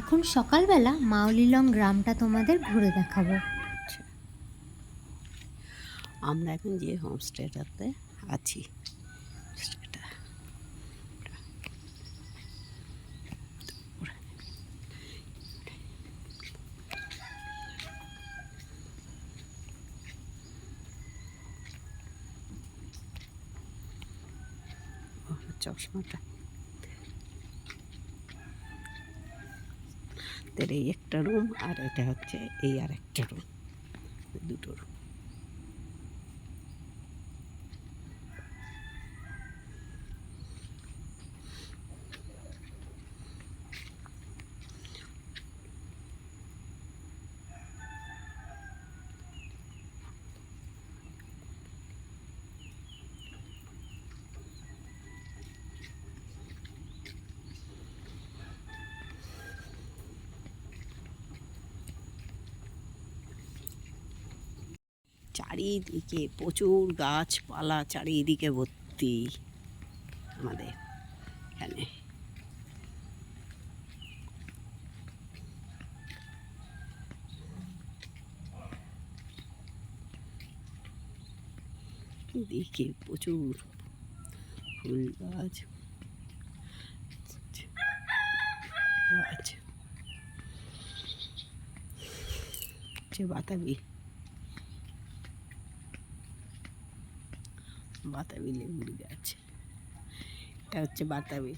এখন সকালবেলা মাওলিলং গ্রামটা তোমাদের ঘুরে দেখাবো। আমরা এখন যে হোমস্টেটাতে আছি সেটা চশমাটা এই একটা রুম, আর এটা হচ্ছে এই আর একটা রুম, দুটো রুম। চারিদিকে প্রচুর গাছপালা, চারিদিকে ভর্তি আমাদের এখানে। দিকে প্রচুর ফুল গাছ, বাতাবি বাতাবি লেবুর গাছ, এটা হচ্ছে বাতাবি।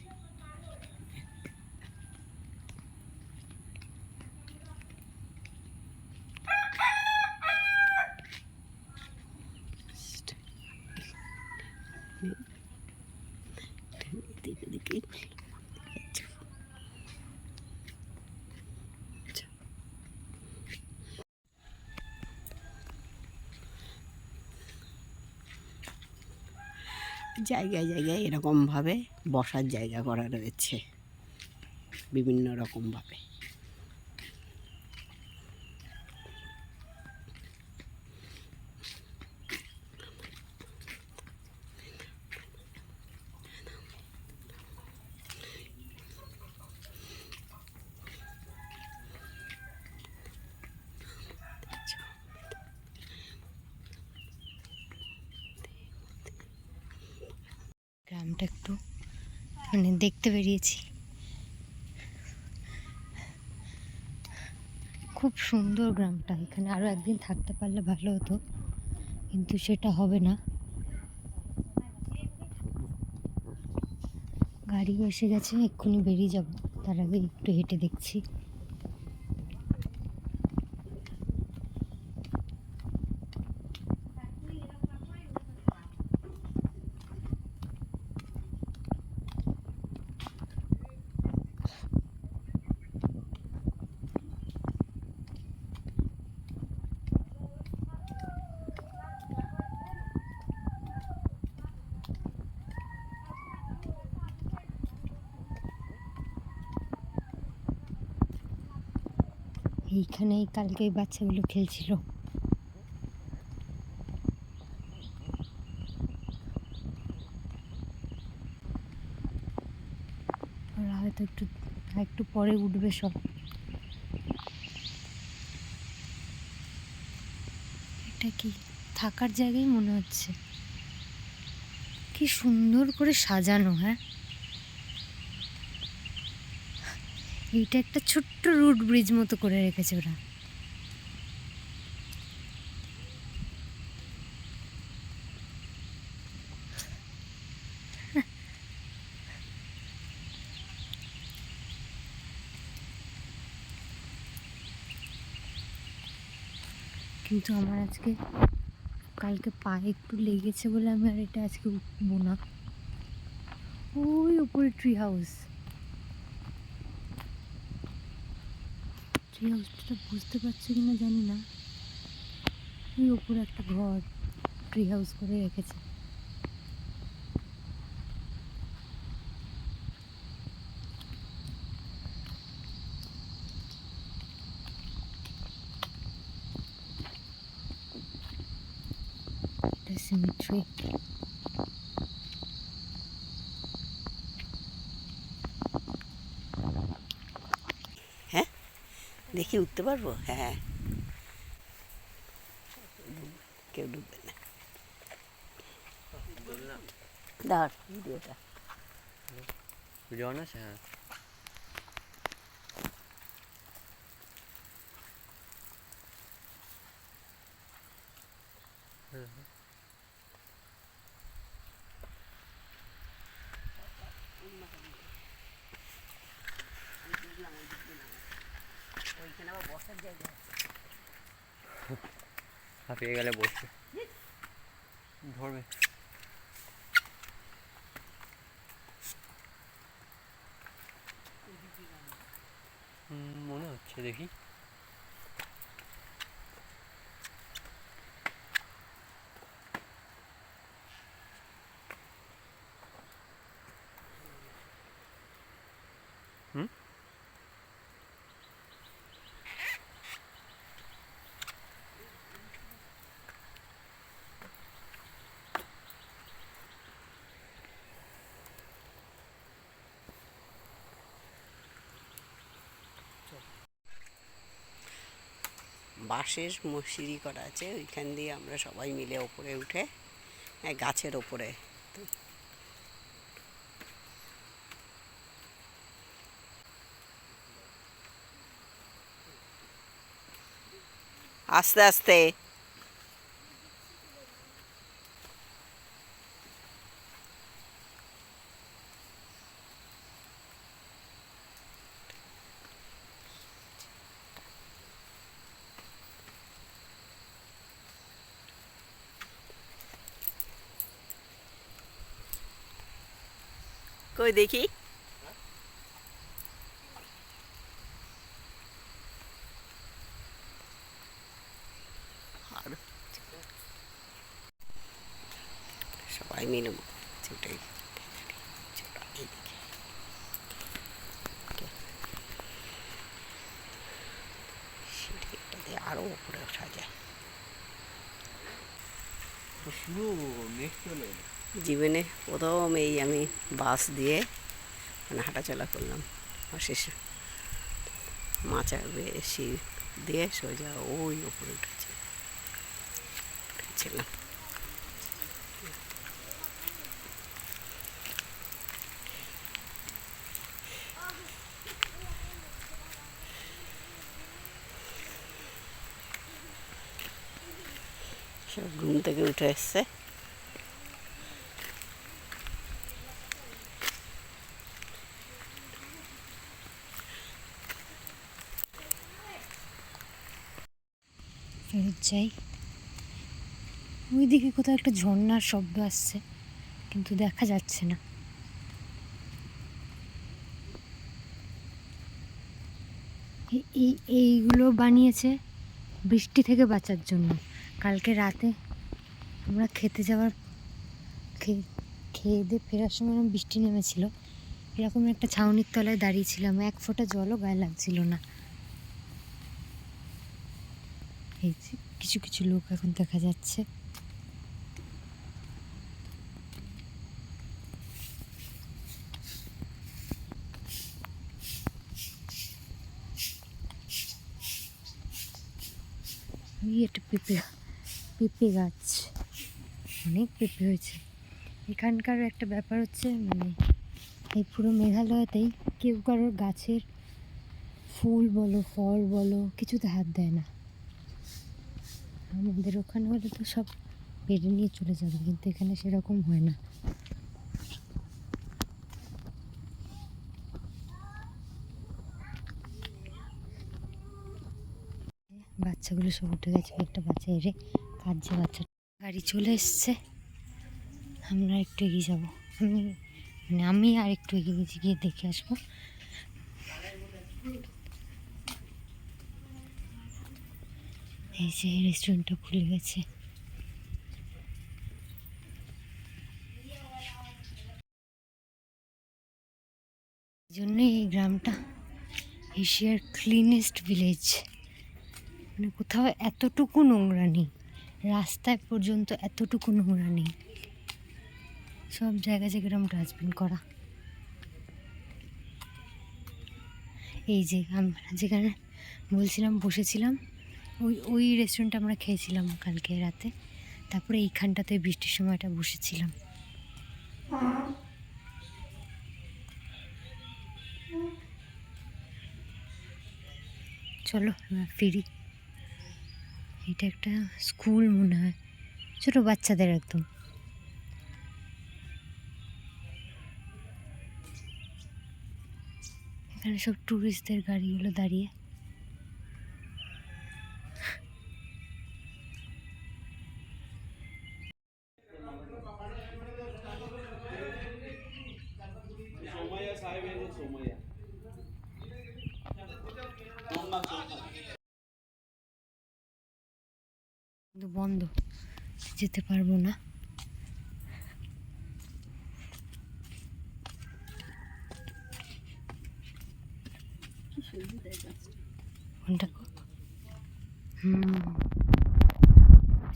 জায়গায় জায়গায় এরকমভাবে বসার জায়গা করা রয়েছে বিভিন্ন রকমভাবে। গ্রামটা একটু দেখতে বেরিয়েছি, খুব সুন্দর গ্রামটা। এখানে আরও একদিন থাকতে পারলে ভালো হতো, কিন্তু সেটা হবে না। গাড়ি এসে গেছে, এক্ষুনি বেরিয়ে যাব, তার আগে একটু হেঁটে দেখছি। এইখানেই কালকে এই বাচ্চাগুলো খেলছিল। ওরা হয়তো একটু পরে উঠবে সব। এটা কি থাকার জায়গায় মনে হচ্ছে, কি সুন্দর করে সাজানো। হ্যাঁ, এইটা একটা ছোট্ট রুট ব্রিজ মতো করে রেখেছে ওরা। কিন্তু আমার কালকে পায়ে একটু লেগেছে বলে আমি আর এটা আজকে উঠবো না। ওই উপরে ট্রি হাউসটা বুঝতে পারছি কিনা জানি না। ওই উপরে একটা ঘর ট্রি হাউস করে রেখেছে। এটা সিমেট্রি। হ্যাঁ। দেখি উঠতে পারবো? হ্যাঁ, কেউ ডুববে না। দাঁড় ভিডিওটা ভিডিও অন আছে? হ্যাঁ। হাঁপিয়ে গেলে বসবে, ধরবে। মনে হচ্ছে, দেখি। হুম, বাঁশের সিঁড়ি করা আছে, ওইখান দিয়ে আমরা সবাই মিলে ওপরে উঠে গাছের ওপরে। আস্তে আস্তে। কই দেখি। সবাই মিলে ছুটে সিঁড়িটা দিয়ে আরো উপরে ওঠা যায়। জীবনে প্রথম এই আমি বাস দিয়ে মানে হাঁটাচলা করলাম। শেষ মাচা বেশি দিয়ে সোজা ওই উপরে উঠেছিলাম। সব ঘুম থেকে উঠে এসছে। ফেরত যাই। ওইদিকে কোথাও একটা ঝর্ণার শব্দ আসছে, কিন্তু দেখা যাচ্ছে না। এইগুলো বানিয়েছে বৃষ্টি থেকে বাঁচার জন্য। কালকে রাতে আমরা খেতে যাওয়ার খেয়ে দিয়ে ফেরার সময় বৃষ্টি নেমেছিল, এরকম একটা ছাউনির তলায় দাঁড়িয়েছিলাম, এক ফোঁটা জলও গায়ে লাগছিল না। এই যে কিছু কিছু লোক এখন দেখা যাচ্ছে। একটা পেঁপে গাছ, অনেক পেঁপে হয়েছে। এখানকার একটা ব্যাপার হচ্ছে, মানে এই পুরো মেঘালয়তেই কেউ কারোর গাছের ফুল বলো ফল বলো কিছুতে হাত দেয় না। আমাদের ওখানে হলে তো সব পেরে নিয়ে চলে যাবে, কিন্তু এখানে সেরকম হয় না। বাচ্চাগুলো সব উঠে গেছে, একটা বাচ্চা এরে কাঁদছে। বাচ্চা গাড়ি চলে এসছে, আমরা একটু এগিয়ে যাবো। আমি আর একটু এগিয়ে গেছি, গিয়ে দেখে আসবো। এই যে রেস্টুরেন্টটা খুলে গেছে। এই জন্যই এই গ্রামটা এশিয়ার ক্লিনেস্ট ভিলেজ। মানে কোথাও এতটুকু নোংরা নেই, রাস্তায় পর্যন্ত এতটুকু নোংরা নেই। সব জায়গায় যেরকম ডাস্টবিন করা। এই যে আমরা যেখানে বলছিলাম বসেছিলাম, ওই ওই রেস্টুরেন্টে আমরা খেয়েছিলাম কালকে রাতে, তারপরে এইখানটাতে বৃষ্টির সময়টা বসেছিলাম। চলো এবার ফিরি। এটা একটা স্কুল মনে হয়, ছোটো বাচ্চাদের একদম। এখানে সব ট্যুরিস্টদের গাড়িগুলো দাঁড়িয়ে। কিন্তু বন্ধ, যেতে পারবো না। কোনটা গো?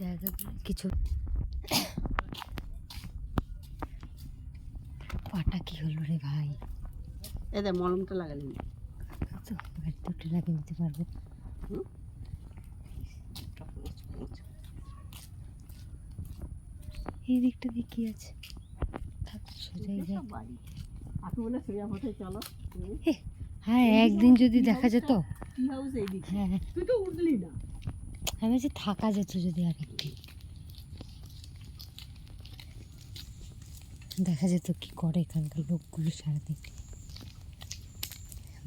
জায়গাগুলো কিছু। পাটা কি হলো রে ভাই? এদের মলমটা লাগালি তো গাড়িতে উঠে লাগিয়ে নিতে পারবো। এই দিকটা দিয়ে কি আছে? থাক, সোজাই যাই। চলো। হ্যাঁ, একদিন যদি দেখা যেত। কি হাউস এইদিকে? হ্যাঁ, তুই তো উঠলি না। আমি যে থাকা যেত যদি আরেকদিন, দেখা যেত কি করে এখানকার লোকগুলো সারাদিন।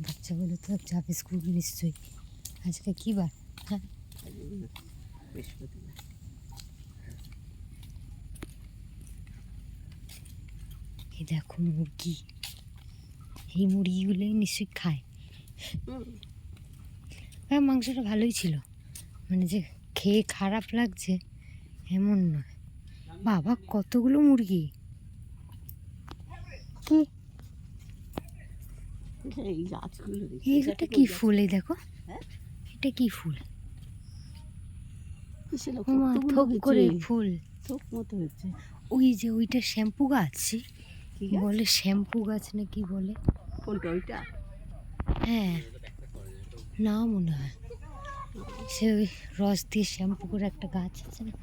বাচ্চাগুলো তো যাবে স্কুল নিশ্চয়ই। আজকে কি বার? হ্যাঁ, বৃহস্পতিবার। এই দেখো মুরগি, এই মুরগিগুলোই নিশ্চয়ই খায়। হ্যাঁ, মাংসটা ভালোই ছিল, মানে যে খেয়ে খারাপ লাগছে এমন নয়। বাবা কতগুলো মুরগি! কি এই গাছগুলো এইটা কি ফুল? এই দেখো, এটা কি ফুল? ওমা, থোক করে ফুল, থোক মতো হচ্ছে। ওই যে ওইটা শ্যাম্পু গাছ, কি গাছ? বলে শ্যাম্পু গাছ না কি বলে? কোনটা ওইটা? হ্যাঁ, না মনে হয় সে ওই রস দিয়ে শ্যাম্পু করে একটা গাছ আছে না।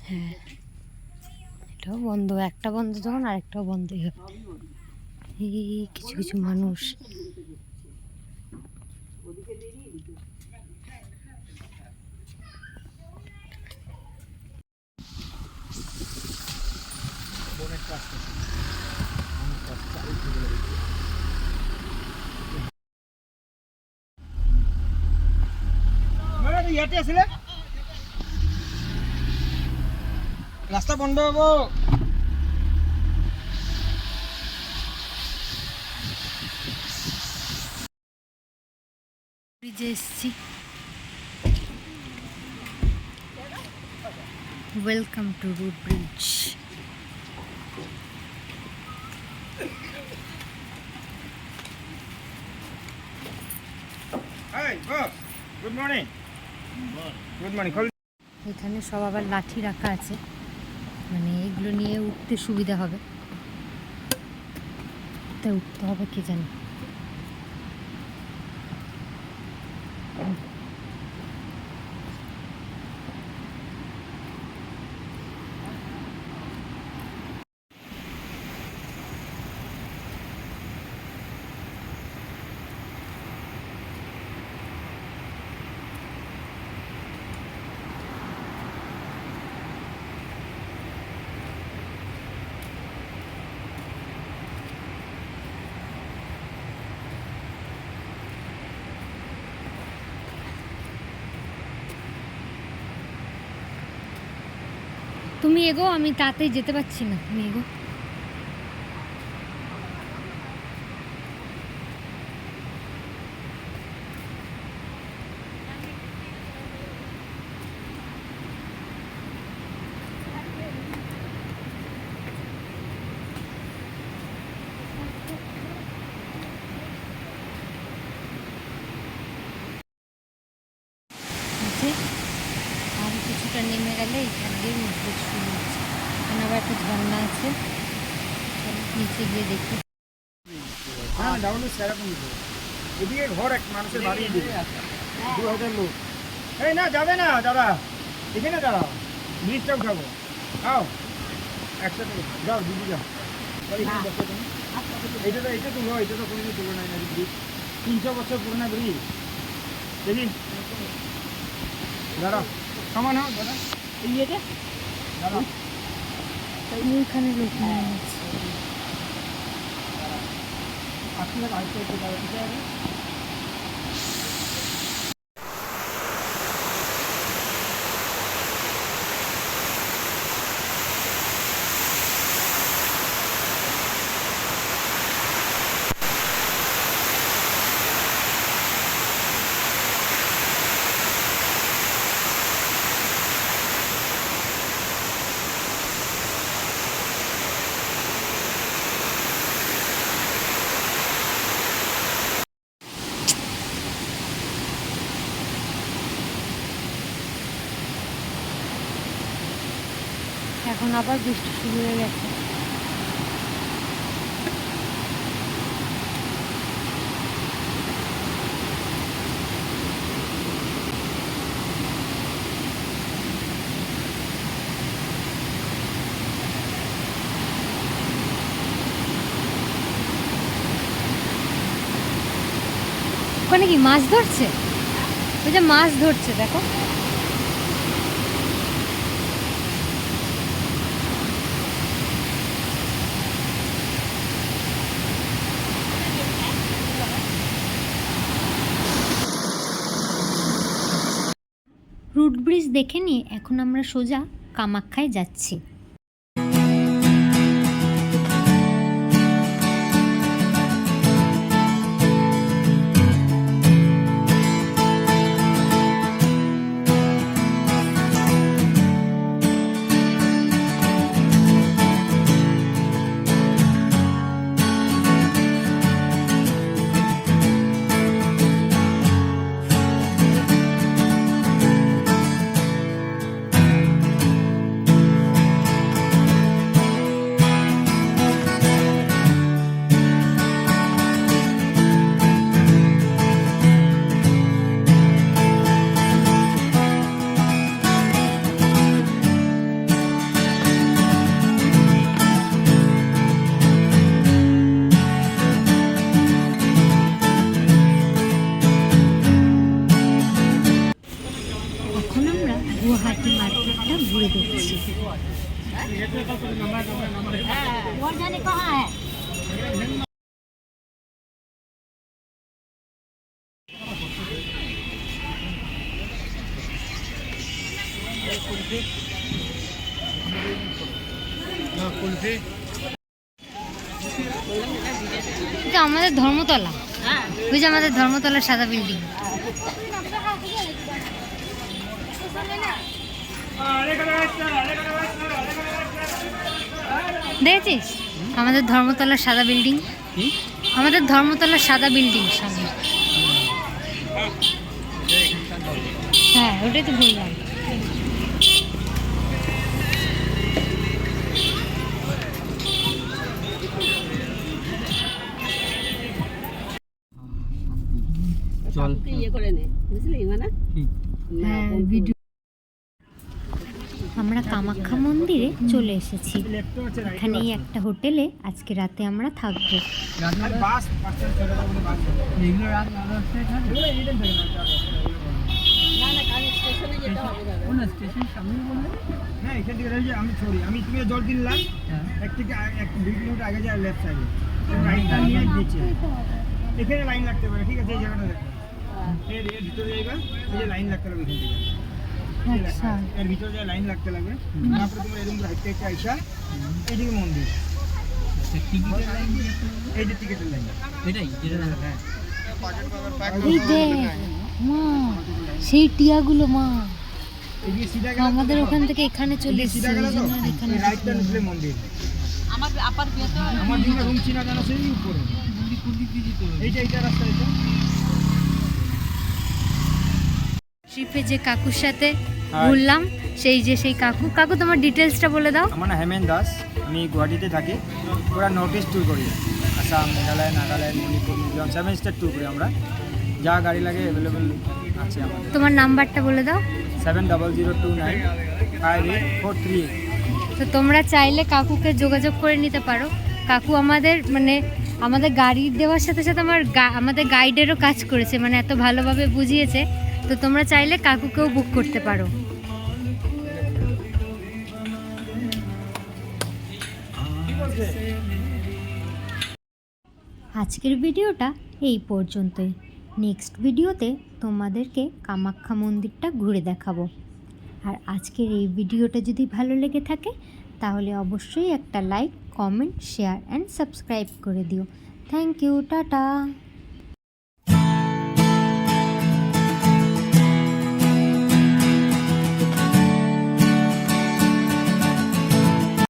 হ্যাঁ, এটাও বন্ধ, একটা বন্ধ যখন আরেকটাও বন্ধই হবে। এই কিছু কিছু মানুষ। ইয়াতে আছিলে রাস্তা বন্ধ হব। ব্রিজে এসছি। Welcome to root bridge. Hi boss, good morning. Good morning. এখানে সব আবার লাঠি রাখা আছে, মানে এগুলো নিয়ে উঠতে সুবিধা হবে। তা উঠতে হবে কি জানি। তুমি এগো, আমি তাতেই যেতে পারছি না, তুমি এগো। আর কিছুটা নেমে গেলে এখান দিয়ে উঠবে শুরু হচ্ছে। এখানে আবার একটা ঝর্ণা আছে, নিচে গিয়ে দেখি। হ্যাঁ ডাবল সেরকম দিতে এদিকে ঘর এক মানুষের বাড়ি দিবে 2000 লোক এই না যাবে না দাদা এখানে দাঁড়াও ব্রিজটা উঠাবো আও একসাথে যাও দিদি যাও এখানে বসো তুমি এটা তো কোনোদিন তুলো নাই না ব্রিজ 300 বছর পুরোনো ব্রিজ দেখি দাঁড়াও সমান হোক দাদা এই ইয়েতে দাঁড়াও এইখানে লোক নিয়ে যাচ্ছে। আপনার আরেকটা একটু দাঁড়া দিতে হবে এখন আবার বৃষ্টি শুরু হয়ে গেছে। ওখানে কি মাছ ধরছে? ওই যে মাছ ধরছে দেখো। রুট ব্রিজ দেখে নিয়ে এখন আমরা সোজা কামাখ্যায় যাচ্ছি। এখন আমরা গুয়াহাটি মার্কেটটা ঘুরে দেখছি। এটা আমাদের ধর্মতলা, ওই যে আমাদের ধর্মতলার সাদা বিল্ডিং। দেখেছিস আমাদের ধর্মতলার সাদা বিল্ডিং? আমাদের ধর্মতলার সাদা বিল্ডিং সামনে। হ্যাঁ ওটাই তো বললাম। চল ইয়ে করে নে বুঝলি মানে হ্যাঁ ভিডিও। আমরা কামাখ্যা মন্দিরে চলে এসেছি। এখানেই একটা হোটেলে আজকে রাতে আমরা থাকবো। বাস পাঁচটা ছেড়ে দেবো বাস এগুলো রাত 9:30টায় থাকে এগুলো রিটার্ন থাকে না না না কাল স্টেশনে যেতে হবে দাদা কোন স্টেশন সামনে বললে হ্যাঁ এখান থেকে রয়েছে আমি ছড়ি আমি তুমি জল কিনলাম এক থেকে 2 কিলোমিটার আগে যায় লেফট সাইডে রাইটটা নিয়ে নিচে এখানে লাইন লাগতে পারে ঠিক আছে এই জায়গাটা দেখো এর ভিতরে যাইবা এই যে লাইন লাগতে লাগবে এখান থেকে আচ্ছা এর ভিতরে যে লাইন লাগতে লাগবে তারপরে তোমার এরকম হাইটে একটা আইসা এইদিকে মন্দির টিকিটের লাইন এই যে টিকেটের লাইন এটাই যেটা হ্যাঁ এই দেখ মা সেই টিয়াগুলো মা এদিকে সিধা গেলে আমাদের ওখান থেকে এখানে চলে এসেছে সিধা গেলে ওই তো জন্য আর এখানে রাইটটা নিচে মন্দির আমার আপার বিয়েতে আমার দিকে রুম চিনা জানা সেই উপরে কোন দিক দিয়ে যেতে হবে এইটা রাস্তা এটা ট্রিপে যে কাকুর সাথে ঘুরলাম সেই কাকু তোমার ডিটেলসটা বলে দাও। আমার নাম হেমেন দাস, আমি গুয়াহাটিতে থাকি। ওরা নর্থ ইস্ট ট্যুর করি। আর আসাম, মেঘালয়, নাগাল্যান্ড, মণিপুর, মিজোরাম 7 স্টেট ট্যুর করি আমরা। যা গাড়ি লাগে অ্যাভেলেবেল আছে আমাদের। তোমার নাম্বারটা বলে দাও। 7002958438। তো তোমরা চাইলে কাকুকে যোগাযোগ করে নিতে পারো। কাকু আমাদের আমাদের গাড়ি দেওয়ার সাথে সাথে আমাদের গাইডেরও কাজ করেছে, মানে এত ভালোভাবে বুঝিয়েছে। তো তোমরা চাইলে কাকুকেও বুক করতে পারো। আজকের ভিডিওটা এই পর্যন্তই। নেক্সট ভিডিওতে তোমাদেরকে কামাখ্যা মন্দিরটা ঘুরে দেখাবো। আর আজকের এই ভিডিওটা যদি ভালো লেগে থাকে তাহলে অবশ্যই একটা like, comment, share and subscribe করে দিও। Thank you, tata.